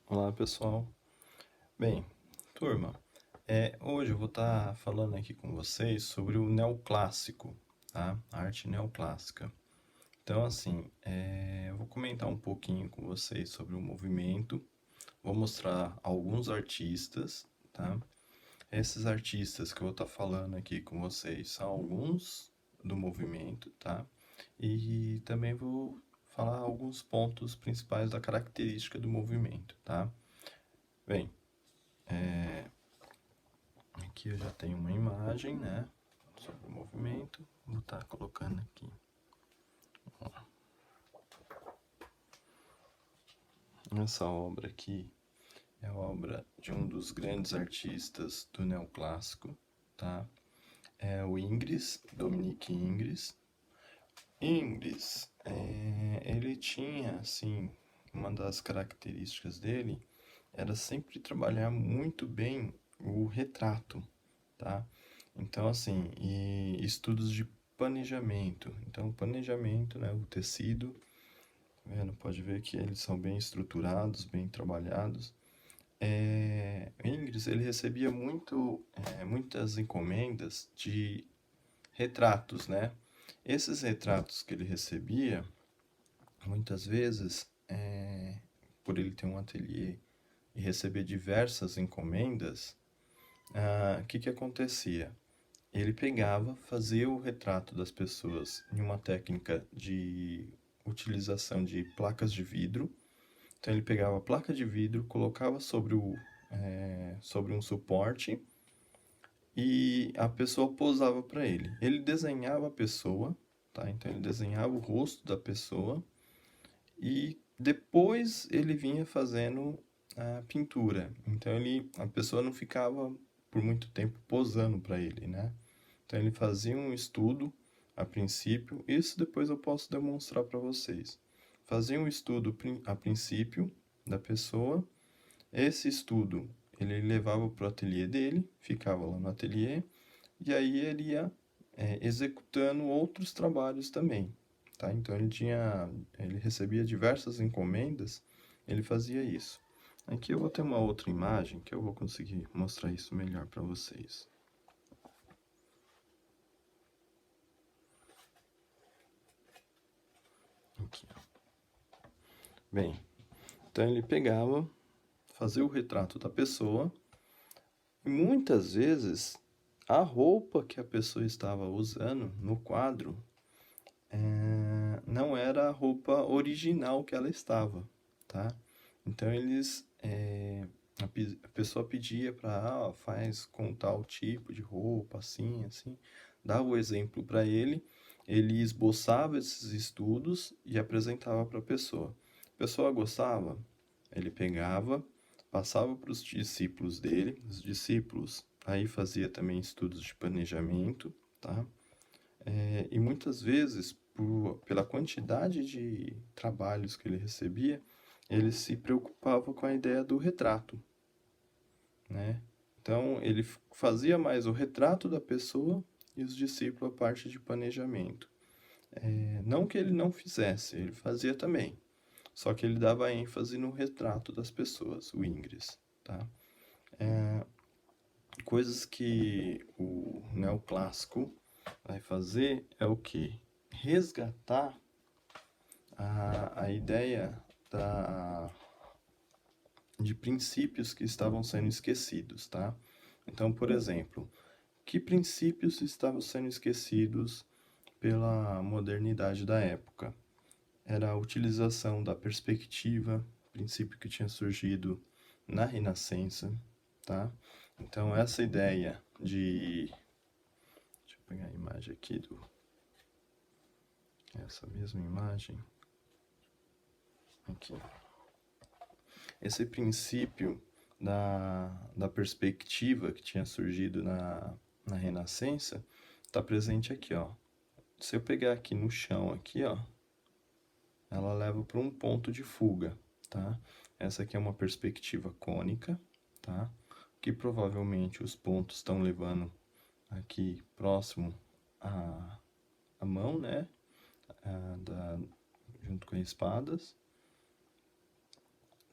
Olá, pessoal. Bem, turma, hoje eu vou estar falando aqui com vocês sobre o neoclássico, tá? A arte neoclássica. Então, assim, eu vou comentar um pouquinho com vocês sobre o movimento, vou mostrar alguns artistas, tá? Esses artistas que eu vou estar falando aqui com vocês são alguns do movimento, tá? E também vou falar alguns pontos principais da característica do movimento, tá? Bem, aqui eu já tenho uma imagem, né, sobre o movimento. Vou estar colocando aqui. Essa obra aqui é a obra de um dos grandes artistas do neoclássico, tá? É o Ingres, Dominique Ingres. Ingres, ele tinha, assim, uma das características dele era sempre trabalhar muito bem o retrato, tá? Então, assim, e estudos de planejamento. Então, planejamento, né, o tecido, tá vendo? Pode ver que eles são bem estruturados, bem trabalhados. Ingres, ele recebia muitas encomendas de retratos, né? Esses retratos que ele recebia, muitas vezes, por ele ter um ateliê e receber diversas encomendas, o que que acontecia? Ele pegava, fazia o retrato das pessoas em uma técnica de utilização de placas de vidro. Então ele pegava a placa de vidro, colocava sobre um suporte e a pessoa posava para ele. Ele desenhava a pessoa, tá? Então ele desenhava o rosto da pessoa e depois ele vinha fazendo a pintura. Então a pessoa não ficava por muito tempo posando para ele, né? Então ele fazia um estudo a princípio, isso depois eu posso demonstrar para vocês. Fazia um estudo a princípio da pessoa, esse estudo ele levava para o ateliê dele, ficava lá no ateliê, e aí ele ia executando outros trabalhos também, tá? Então ele recebia diversas encomendas, ele fazia isso. Aqui eu vou ter uma outra imagem que eu vou conseguir mostrar isso melhor para vocês. Aqui, ó. Bem, então ele pegava, fazia o retrato da pessoa e muitas vezes a roupa que a pessoa estava usando no quadro não era a roupa original que ela estava, tá? Então a pessoa pedia para faz com tal tipo de roupa, assim, assim, dava o exemplo para ele esboçava esses estudos e apresentava para a pessoa. A pessoa gostava, ele pegava, passava para os discípulos dele, os discípulos aí fazia também estudos de planejamento, tá? E muitas vezes, pela quantidade de trabalhos que ele recebia, ele se preocupava com a ideia do retrato, né? Então, ele fazia mais o retrato da pessoa e os discípulos a parte de planejamento. Não que ele não fizesse, ele fazia também. Só que ele dava ênfase no retrato das pessoas, o Ingres, tá? Coisas que o neoclássico vai fazer é o que? Resgatar a ideia de princípios que estavam sendo esquecidos, tá? Então, por exemplo, que princípios estavam sendo esquecidos pela modernidade da época? Era a utilização da perspectiva, princípio que tinha surgido na Renascença, tá? Então, essa ideia de... Deixa eu pegar a imagem aqui essa mesma imagem. Aqui. Esse princípio da perspectiva que tinha surgido na Renascença está presente aqui, ó. Se eu pegar aqui no chão, aqui, ó, ela leva para um ponto de fuga, tá? Essa aqui é uma perspectiva cônica, tá? Que provavelmente os pontos estão levando aqui próximo à mão, né? Junto com as espadas,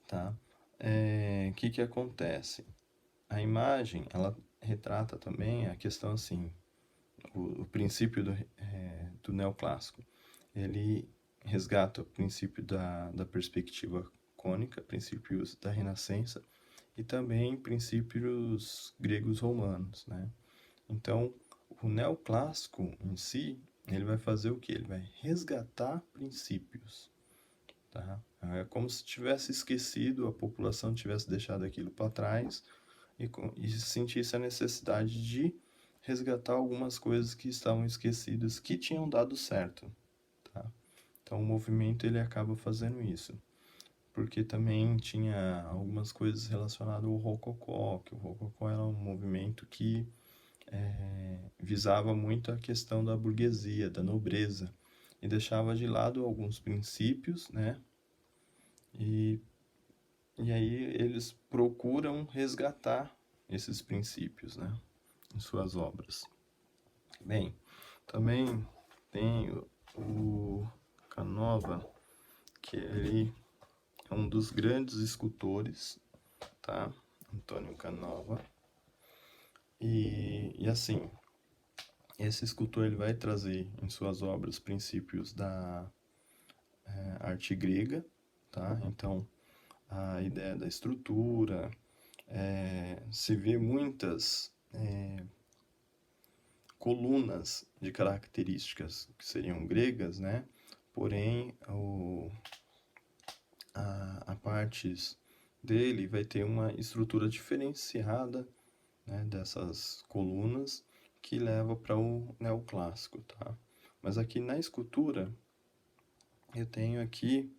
tá? que acontece? A imagem, ela retrata também a questão assim, o princípio do neoclássico. Ele resgata o princípio da perspectiva cônica, princípios da Renascença e também princípios gregos romanos, né? Então, o neoclássico em si, ele vai fazer o que? Ele vai resgatar princípios, tá? É como se tivesse esquecido, a população tivesse deixado aquilo para trás e sentisse a necessidade de resgatar algumas coisas que estavam esquecidas, que tinham dado certo, tá? Então, o movimento ele acaba fazendo isso. Porque também tinha algumas coisas relacionadas ao Rococó, que o Rococó era um movimento que visava muito a questão da burguesia, da nobreza, e deixava de lado alguns princípios, né? E, e aí eles procuram resgatar esses princípios, né? Em suas obras. Bem, também tem o Canova, que ele é um dos grandes escultores, tá? Antônio Canova. E assim, esse escultor ele vai trazer em suas obras princípios da arte grega, tá? Então, a ideia da estrutura, se vê muitas colunas de características que seriam gregas, né? Porém, a partes dele vai ter uma estrutura diferenciada, né, dessas colunas que leva para o neoclássico, tá? Mas aqui na escultura eu tenho aqui,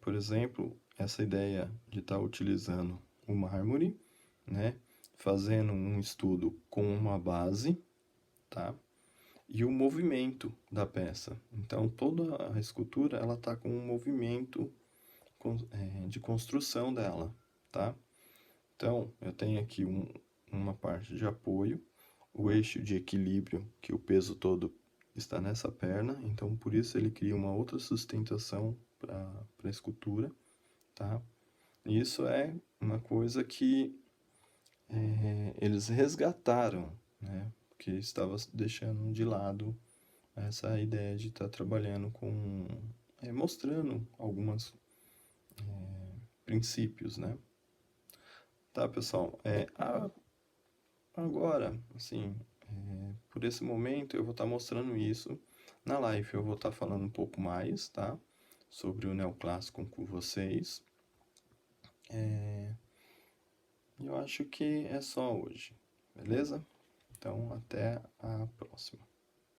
por exemplo, essa ideia de estar utilizando o mármore, né, fazendo um estudo com uma base, tá? E o movimento da peça. Então toda a escultura ela está com um movimento de construção dela, tá? Então eu tenho aqui uma parte de apoio, o eixo de equilíbrio, que o peso todo está nessa perna, então por isso ele cria uma outra sustentação para a escultura, tá? E isso é uma coisa que eles resgataram, né? Porque estava deixando de lado essa ideia de estar trabalhando com, mostrando alguns princípios, né? Tá, pessoal? Agora, assim, por esse momento eu vou estar mostrando isso. Na live eu vou estar falando um pouco mais, tá? Sobre o neoclássico com vocês. E eu acho que é só hoje, beleza? Então, até a próxima.